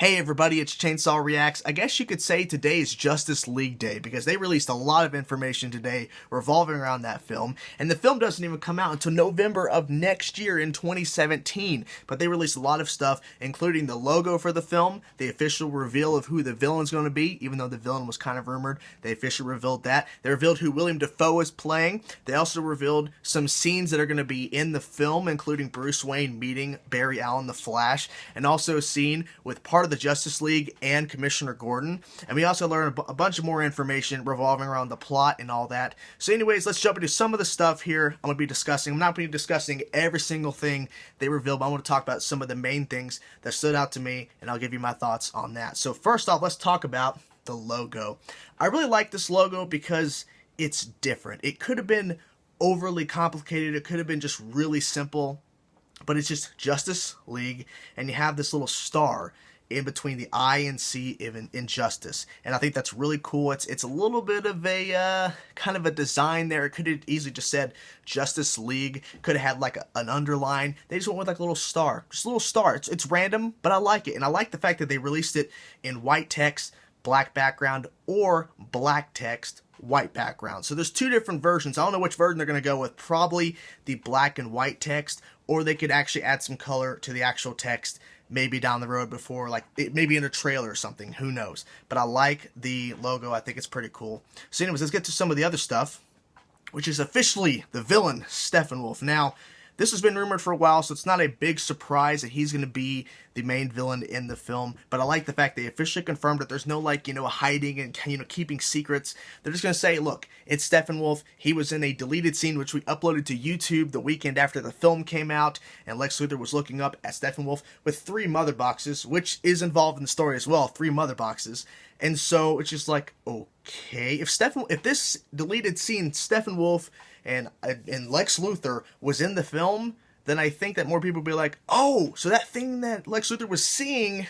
Hey everybody, it's Chainsaw Reacts. I guess you could say today is Justice League Day because they released a lot of information today revolving around that film, and the film doesn't even come out until November of next year in 2017, but they released a lot of stuff, including the logo for the film, the official reveal of who the villain's going to be, even though the villain was kind of rumored. They officially revealed that. They revealed who William Dafoe is playing. They also revealed some scenes that are going to be in the film, including Bruce Wayne meeting Barry Allen the Flash, and also a scene with part of the Justice League and Commissioner Gordon. And we also learned a bunch of more information revolving around the plot and all that. So anyways, let's jump into some of the stuff here I'm going to be discussing. I'm not going to be discussing every single thing they revealed, but I want to talk about some of the main things that stood out to me, and I'll give you my thoughts on that. So first off, let's talk about the logo. I really like this logo because it's different. It could have been overly complicated. It could have been just really simple, but it's just Justice League, and you have this little star in between the I and C in Justice, and I think that's really cool. It's a little bit of a kind of a design there. It could have easily just said Justice League. Could have had like an underline. They just went with like a little star, just a little star. It's random, but I like it, and I like the fact that they released it in white text, black background, or black text, white background. So there's two different versions. I don't know which version they're going to go with. Probably the black and white text, or they could actually add some color to the actual text maybe down the road before, like maybe in a trailer or something. Who knows? But I like the logo. I think it's pretty cool. So anyways, let's get to some of the other stuff, which is officially the villain, Steppenwolf. Now, this has been rumored for a while, so it's not a big surprise that he's going to be the main villain in the film. But I like the fact they officially confirmed that there's no, like, hiding and, keeping secrets. They're just going to say, look, it's Steppenwolf. He was in a deleted scene, which we uploaded to YouTube the weekend after the film came out. And Lex Luthor was looking up at Steppenwolf with 3 mother boxes, which is involved in the story as well, 3 mother boxes. And so it's just like, okay, if this deleted scene, Steppenwolf and Lex Luthor was in the film, then I think that more people will be like, oh, so that thing that Lex Luthor was seeing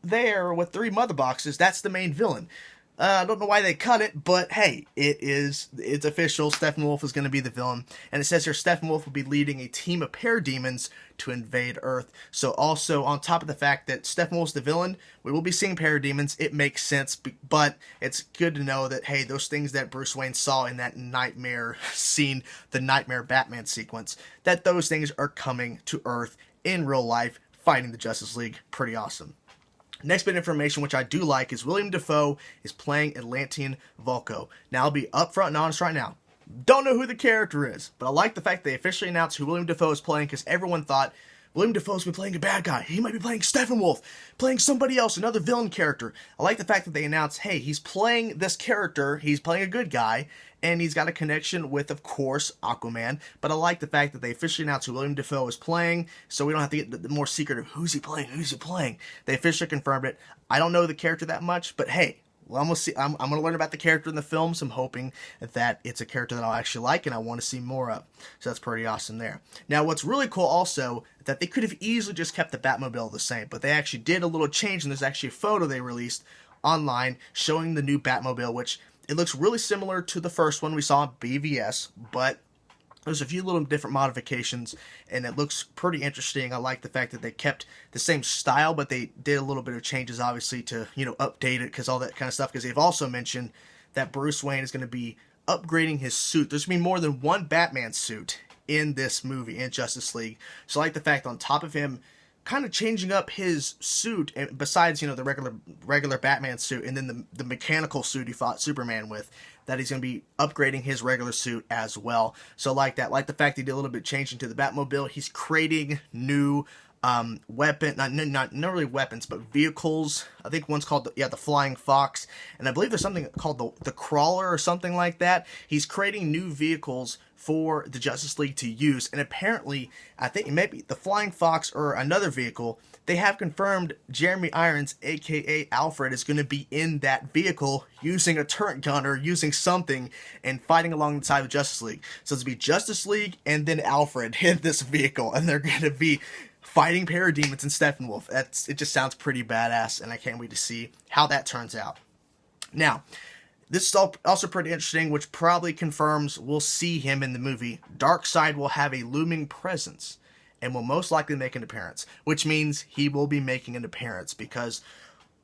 there with 3 mother boxes, that's the main villain. I don't know why they cut it, but hey, it's official. Steppenwolf is going to be the villain. And it says here Steppenwolf will be leading a team of parademons to invade Earth. So also, on top of the fact that Steppenwolf's the villain, we will be seeing parademons. It makes sense, but it's good to know that, hey, those things that Bruce Wayne saw in that nightmare scene, the Nightmare Batman sequence, that those things are coming to Earth in real life, fighting the Justice League. Pretty awesome. Next bit of information, which I do like, is William Dafoe is playing Atlantean Vulko. Now, I'll be upfront and honest right now. Don't know who the character is, but I like the fact they officially announced who William Dafoe is playing, because everyone thought William Dafoe's been playing a bad guy. He might be playing Steppenwolf, playing somebody else, another villain character. I like the fact that they announced, hey, he's playing this character, he's playing a good guy, and he's got a connection with, of course, Aquaman. But I like the fact that they officially announced who William Dafoe is playing, so we don't have to get the more secret of who's he playing. They officially confirmed it. I don't know the character that much, but hey, well, I'm going to learn about the character in the film, so I'm hoping that it's a character that I'll actually like and I want to see more of. So that's pretty awesome there. Now, what's really cool also, that they could have easily just kept the Batmobile the same, but they actually did a little change, and there's actually a photo they released online showing the new Batmobile, which it looks really similar to the first one we saw in BVS, but there's a few little different modifications, and it looks pretty interesting. I like the fact that they kept the same style, but they did a little bit of changes, obviously, to, update it, because all that kind of stuff, because they've also mentioned that Bruce Wayne is going to be upgrading his suit. There's going to be more than one Batman suit in this movie, in Justice League. So I like the fact on top of him kind of changing up his suit, and besides, the regular Batman suit, and then the mechanical suit he fought Superman with, that he's going to be upgrading his regular suit as well. So I like that. Like the fact he did a little bit change into the Batmobile. He's creating new not really weapons, but vehicles. I think one's called the Flying Fox, and I believe there's something called the Crawler or something like that. He's creating new vehicles for the Justice League to use, and apparently, I think maybe the Flying Fox or another vehicle, they have confirmed Jeremy Irons, aka Alfred, is going to be in that vehicle using a turret gun or using something and fighting alongside of Justice League. So it's going to be Justice League and then Alfred in this vehicle, and they're going to be fighting parademons and Steppenwolf. It just sounds pretty badass, and I can't wait to see how that turns out. Now, this is also pretty interesting, which probably confirms we'll see him in the movie. Darkseid will have a looming presence, and will most likely make an appearance, which means he will be making an appearance because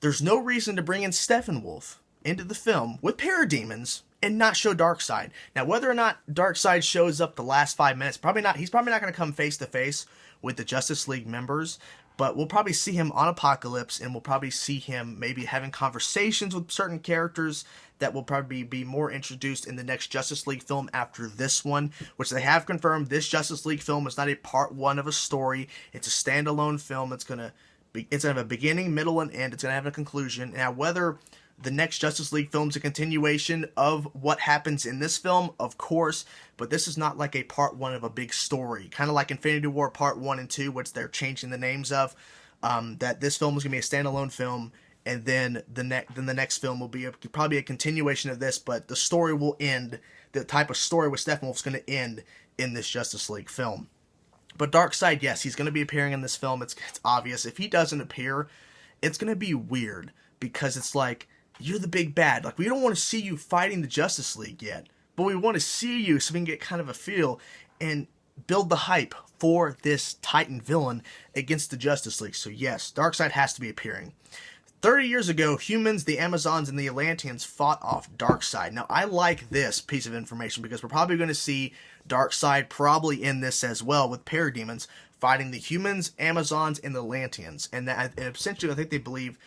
there's no reason to bring in Steppenwolf into the film with parademons and not show Darkseid. Now, whether or not Darkseid shows up the last 5 minutes, probably not. He's probably not going to come face to face with the Justice League members, but we'll probably see him on Apocalypse, and we'll probably see him maybe having conversations with certain characters that will probably be more introduced in the next Justice League film after this one, which they have confirmed this Justice League film is not a part one of a story. It's a standalone film. It's going to have a beginning, middle, and end. It's going to have a conclusion. Now, whether the next Justice League film is a continuation of what happens in this film, of course, but this is not like a part one of a big story. Kind of like Infinity War Part 1 and 2, which they're changing the names of. That this film is going to be a standalone film, and then the next film will be probably a continuation of this, but the story will end. The type of story with Steppenwolf is going to end in this Justice League film. But Darkseid, yes, he's going to be appearing in this film. It's obvious. If he doesn't appear, it's going to be weird, because it's like, you're the big bad. Like, we don't want to see you fighting the Justice League yet, but we want to see you so we can get kind of a feel and build the hype for this Titan villain against the Justice League. So yes, Darkseid has to be appearing. 30 years ago, humans, the Amazons, and the Atlanteans fought off Darkseid. Now, I like this piece of information because we're probably going to see Darkseid probably in this as well, with parademons fighting the humans, Amazons, and the Atlanteans. And essentially, I think they believe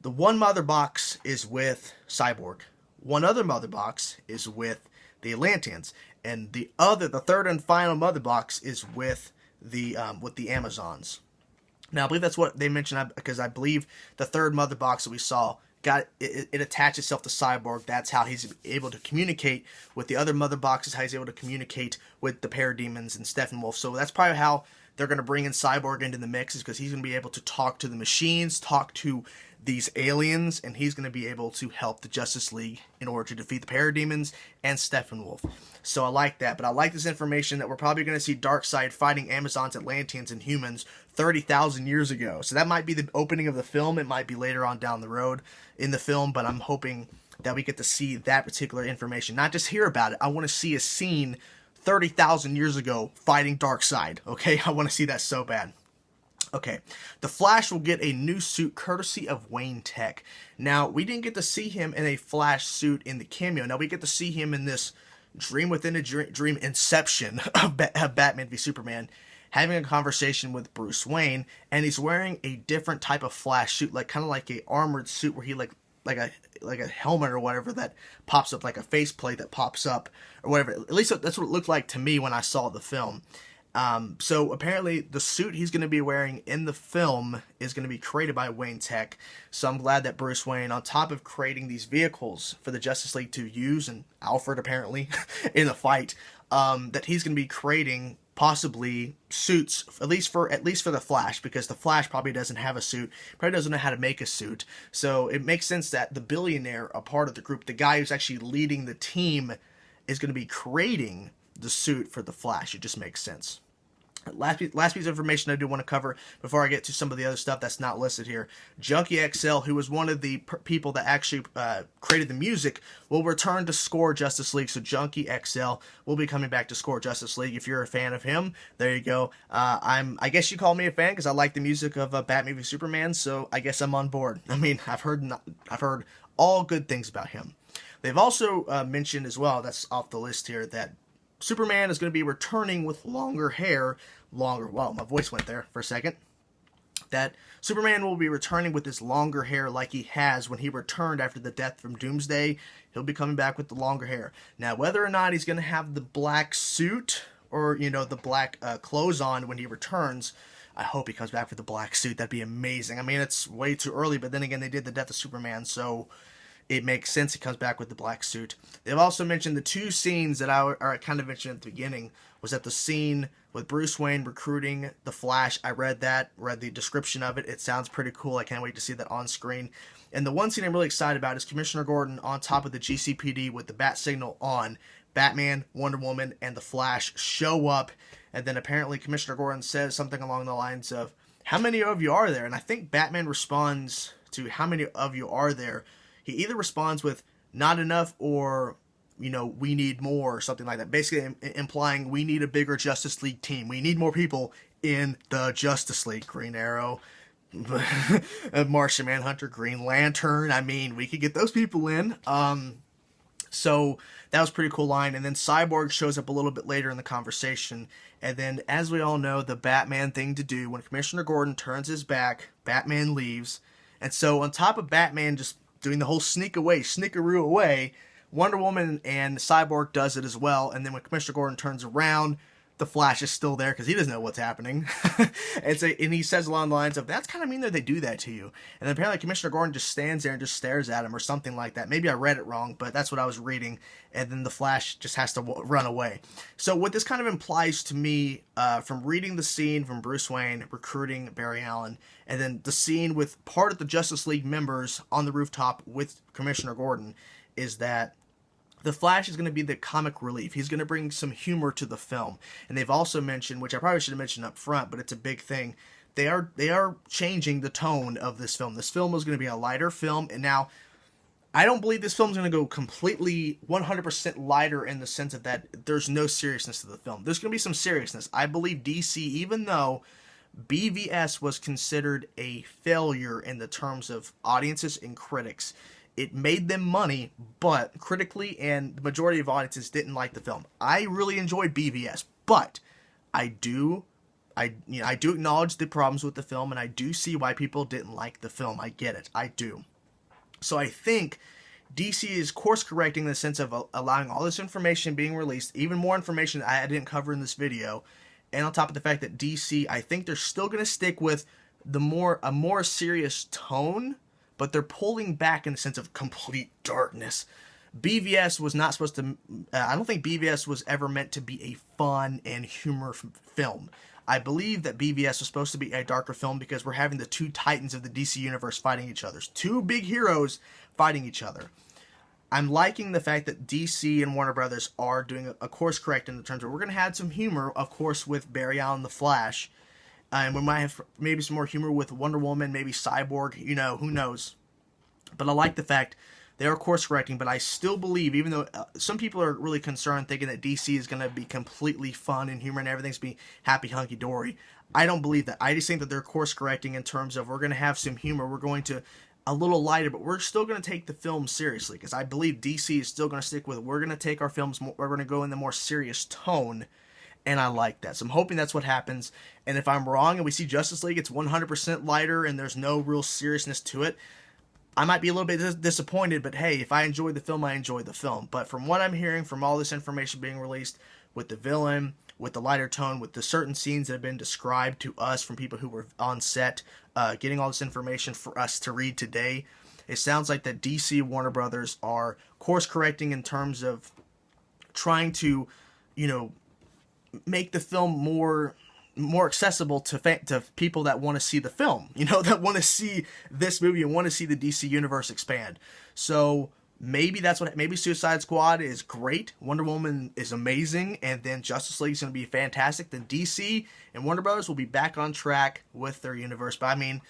the one mother box is with Cyborg. One other mother box is with the Atlanteans, and the third and final mother box is with the Amazons. Now, I believe that's what they mentioned, because I believe the third mother box that we saw it attached itself to Cyborg. That's how he's able to communicate with the other mother boxes. How he's able to communicate with the parademons and Steppenwolf. So that's probably how they're going to bring in Cyborg into the mix, is because he's going to be able to talk to the machines, talk to these aliens, and he's going to be able to help the Justice League in order to defeat the parademons and Steppenwolf. So I like that, but I like this information that we're probably going to see Darkseid fighting Amazons, Atlanteans, and humans 30,000 years ago. So that might be the opening of the film. It might be later on down the road in the film, but I'm hoping that we get to see that particular information. Not just hear about it. I want to see a scene 30,000 years ago fighting Darkseid. Okay, I want to see that so bad. Okay, the Flash will get a new suit courtesy of Wayne Tech. Now, we didn't get to see him in a Flash suit in the cameo. Now, we get to see him in this dream within a dream inception of Batman v Superman, having a conversation with Bruce Wayne, and he's wearing a different type of Flash suit, like kind of like a armored suit where he like a helmet or whatever that pops up, like a faceplate that pops up or whatever. At least that's what it looked like to me when I saw the film. So apparently the suit he's going to be wearing in the film is going to be created by Wayne Tech. So I'm glad that Bruce Wayne, on top of creating these vehicles for the Justice League to use, and Alfred apparently in the fight, that he's going to be creating possibly suits, at least for the Flash, because the Flash probably doesn't have a suit, probably doesn't know how to make a suit. So it makes sense that the billionaire, a part of the group, the guy who's actually leading the team, is going to be creating the suit for the Flash. It just makes sense. Last piece of information I do want to cover before I get to some of the other stuff that's not listed here. Junkie XL, who was one of the people that actually created the music, will return to score Justice League. So Junkie XL will be coming back to score Justice League. If you're a fan of him, there you go. I guess you call me a fan because I like the music of Batman v Superman. So I guess I'm on board. I mean, I've heard all good things about him. They've also mentioned as well, that's off the list here, that Superman is going to be returning with longer hair. Well, my voice went there for a second. That Superman will be returning with his longer hair like he has when he returned after the death from Doomsday. He'll be coming back with the longer hair. Now, whether or not he's going to have the black suit or, the black clothes on when he returns, I hope he comes back with the black suit. That'd be amazing. I mean, it's way too early, but then again, they did the death of Superman, so it makes sense he comes back with the black suit. They've also mentioned the two scenes that I kind of mentioned at the beginning, was that the scene with Bruce Wayne recruiting the Flash. I read the description of it. It sounds pretty cool. I can't wait to see that on screen. And the one scene I'm really excited about is Commissioner Gordon on top of the GCPD with the bat signal on. Batman, Wonder Woman, and the Flash show up, and then apparently Commissioner Gordon says something along the lines of, "How many of you are there?" And I think Batman responds to, "How many of you are there?" He either responds with "not enough" or, "we need more," or something like that. Basically implying we need a bigger Justice League team. We need more people in the Justice League. Green Arrow, Martian Manhunter, Green Lantern. I mean, we could get those people in. So that was a pretty cool line. And then Cyborg shows up a little bit later in the conversation. And then, as we all know, the Batman thing to do, when Commissioner Gordon turns his back, Batman leaves. And so on top of Batman just doing the whole sneakaroo away, Wonder Woman and Cyborg does it as well. And then when Commissioner Gordon turns around, the Flash is still there because he doesn't know what's happening. And he says along the lines of, that's kind of mean that they do that to you. And then apparently Commissioner Gordon just stands there and just stares at him or something like that. Maybe I read it wrong, but that's what I was reading. And then the Flash just has to run away. So what this kind of implies to me, from reading the scene from Bruce Wayne recruiting Barry Allen, and then the scene with part of the Justice League members on the rooftop with Commissioner Gordon, is that the Flash is going to be the comic relief. He's going to bring some humor to the film. And they've also mentioned, which I probably should have mentioned up front, but it's a big thing, they are changing the tone of this film. This film is going to be a lighter film, and now I don't believe this film is going to go completely 100% lighter in the sense of that there's no seriousness to the film. There's going to be some seriousness. I believe DC, even though BVS was considered a failure in the terms of audiences and critics, it made them money, but critically and the majority of audiences didn't like the film. I really enjoyed BVS, but I do acknowledge the problems with the film, and I do see why people didn't like the film. I get it. I do. So I think DC is course correcting in the sense of allowing all this information being released, even more information that I didn't cover in this video, and on top of the fact that DC, I think they're still going to stick with a more serious tone, but they're pulling back in the sense of complete darkness. BVS was not supposed to, I don't think BVS was ever meant to be a fun and humor film. I believe that BVS was supposed to be a darker film because we're having the two titans of the DC universe fighting each other. Two big heroes fighting each other. I'm liking the fact that DC and Warner Brothers are doing a course correct in the terms of we're going to have some humor, of course, with Barry Allen the Flash. And we might have maybe some more humor with Wonder Woman, maybe Cyborg, who knows. But I like the fact they are course correcting, but I still believe, even though some people are really concerned thinking that DC is going to be completely fun and humor and everything's be happy hunky-dory, I don't believe that. I just think that they're course correcting in terms of we're going to have some humor, we're going to a little lighter, but we're still going to take the film seriously, because I believe DC is still going to stick with, we're going to take our films, we're going to go in the more serious tone. And I like that. So I'm hoping that's what happens. And if I'm wrong and we see Justice League, it's 100% lighter and there's no real seriousness to it, I might be a little bit disappointed. But hey, if I enjoy the film, I enjoy the film. But from what I'm hearing, from all this information being released, with the villain, with the lighter tone, with the certain scenes that have been described to us from people who were on set, getting all this information for us to read today, it sounds like that DC and Warner Brothers are course correcting in terms of trying to, make the film more accessible to people that want to see the film, that want to see this movie and want to see the DC universe expand. So maybe maybe Suicide Squad is great, Wonder Woman is amazing, and then Justice League is going to be fantastic. Then DC and Warner Brothers will be back on track with their universe. But I mean,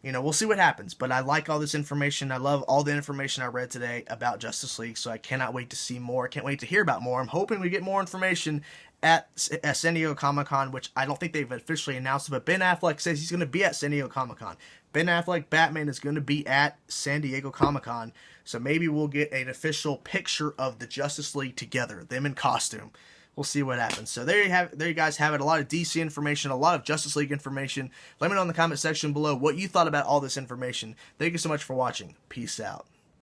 we'll see what happens. But I like all this information. I love all the information I read today about Justice League, so I cannot wait to see more. I can't wait to hear about more. I'm hoping we get more information at San Diego Comic-Con, which I don't think they've officially announced, but Ben Affleck says he's going to be at San Diego Comic-Con. Ben Affleck, Batman, is going to be at San Diego Comic-Con, so maybe we'll get an official picture of the Justice League together, them in costume. We'll see what happens. So there you guys have it. A lot of DC information, a lot of Justice League information. Let me know in the comment section below what you thought about all this information. Thank you so much for watching. Peace out.